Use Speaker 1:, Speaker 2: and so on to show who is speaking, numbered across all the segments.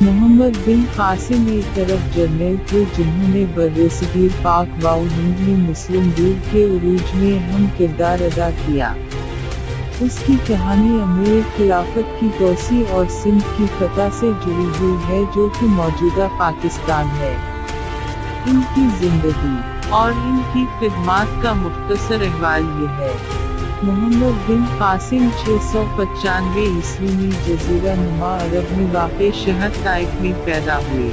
Speaker 1: मोहम्मद बिन कासिम एक अरब जर्नल थे जिन्होंने बर्रे-सगीर पाक व हिंद में मुस्लिम दूर के उरूज में अहम किरदार अदा किया। उसकी कहानी अमीर खिलाफत की तोसी और सिंध की फतह से जुड़ी हुई है जो कि मौजूदा पाकिस्तान है। इनकी जिंदगी और इनकी खिदमात का मुख्तसर अहवाल ये है। मोहम्मद बिन कासिम 695 ईस्वी में जजीरा नुमा अरब में वाक़े शहर ताइफ में पैदा हुए।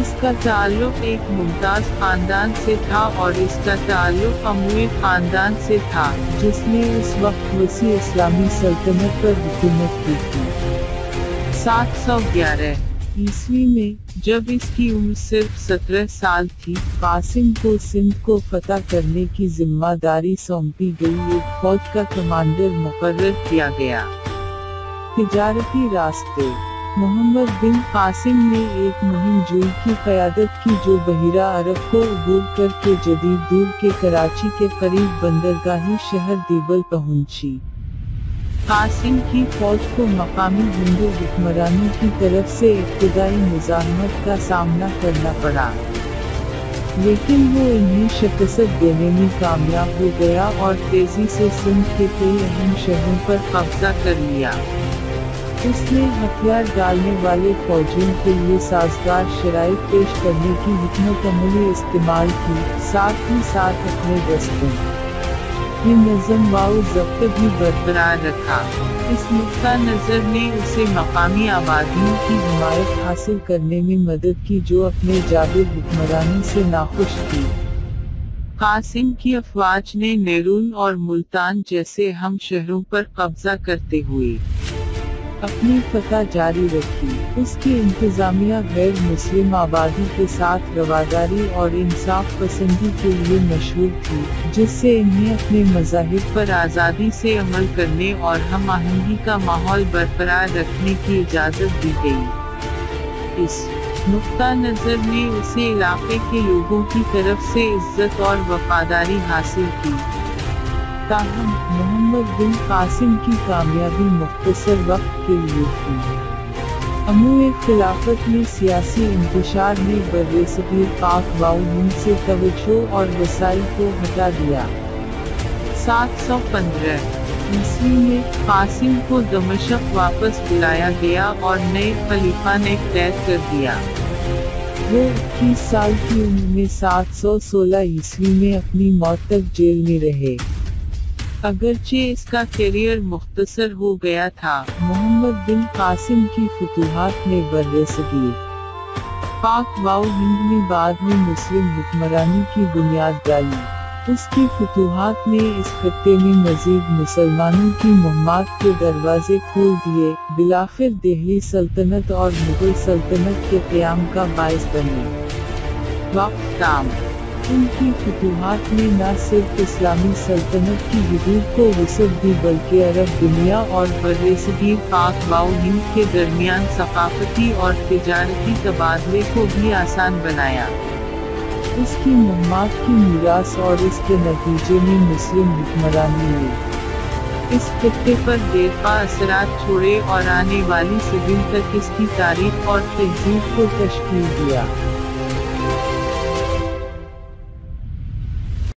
Speaker 1: इसका ताल्लुक एक मुमताज खानदान से था और इसका ताल्लुक अमवी खानदान से था जिसने उस वक्त वसी इस्लामी सल्तनत पर हुकूमत की थी। 711 ईस्वी में जब इसकी उम्र सिर्फ 17 साल थी, कासिम को सिंध को फतह करने की जिम्मेदारी सौंपी गई। एक फौज का कमांडर मुकर्रर किया गया। तिजारती रास्ते मोहम्मद बिन कासिम ने एक मुहिम जुई की क़यादत की जो बहिरा अरब को अबूर करके जदीद दूर के कराची के करीब बंदरगाही शहर दीबल पहुंची। कासिम की फौज को मकामी हिंदू हुक्मरानों की तरफ से इब्तिदाई मुज़ाहमत का सामना करना पड़ा, लेकिन वो इन्हें शिकस्त देने में कामयाब हो गया और तेजी से सिंध के कई अहम शहरों पर कब्जा कर लिया। उसने हथियार डालने वाले फौजियों के लिए साजगार शराइत पेश करने की हिकमत अमली इस्तेमाल की, साथ ही साथ अपने दस्तों की नज़म व ज़ब्त भी बरकरार रखा। इस नुक्ता नज़र ने उसे मकामी आबादियों की हिमायत हासिल करने में मदद की जो अपने जाबिर हुक्मरानों से नाखुश थी। कासिम की अफवाज ने नेरून और मुल्तान जैसे अहम शहरों पर कब्जा करते हुए अपनी फतह जारी रखी। उसकी इंतजामिया गैर मुस्लिम आबादी के साथ रवादारी और इंसाफ पसंदी के लिए मशहूर थी, जिससे इन्हें अपने मज़ाहिब पर आज़ादी से अमल करने और हम आहंगी का माहौल बरकरार रखने की इजाज़त दी गई। इस नुक्ता नज़र ने उसे इलाके के लोगों की तरफ से इज्जत और वफादारी हासिल की। ताहम मोहम्मद बिन कासिम की कामयाबी मुख्तसर वक्त के लिए थी। अमूए खिलाफत में सियासी इंतशार ने बर्रे-सगीर पाक व हिंद से तवज्जो और वसाइल को हटा दिया। 715 ईस्वी में कासिम को दमिश्क वापस बुलाया गया और नए खलीफा ने कैद कर दिया। वो 21 साल की उम्र में 716 ईस्वी में अपनी मौत तक जेल में रहे। अगरचे इसका करियर मुख्तसर हो गया था, मोहम्मद बिन कासिम की फुतूहात ने बर्रे-सगीर पाक व हिंद में बाद में मुस्लिम हुक्मरानी की बुनियाद डाली। उसकी फुतूहात ने इस खत्ते में मजीद मुसलमानों की मुहम्मत के दरवाजे खोल दिए, बिलाखिर दिल्ली सल्तनत और मुगल सल्तनत के क़याम का बाइस बने। वक्त ताम उनकी फुतूहात ने न सिर्फ इस्लामी सल्तनत की हुदूद को वसअत दी बल्कि अरब दुनिया और बर्रे-सगीर पाक व हिंद के दरमियान सकाफती और तिजारती तबादले को भी आसान बनाया। उसकी मुहम्मत की मीरास और इसके नतीजे में मुस्लिम हुक्मरानी ने इस खित्ते पर देरपा असरात छोड़े और आने वाली सदियों तक इसकी तारीख और तहजीब को तशकील दिया।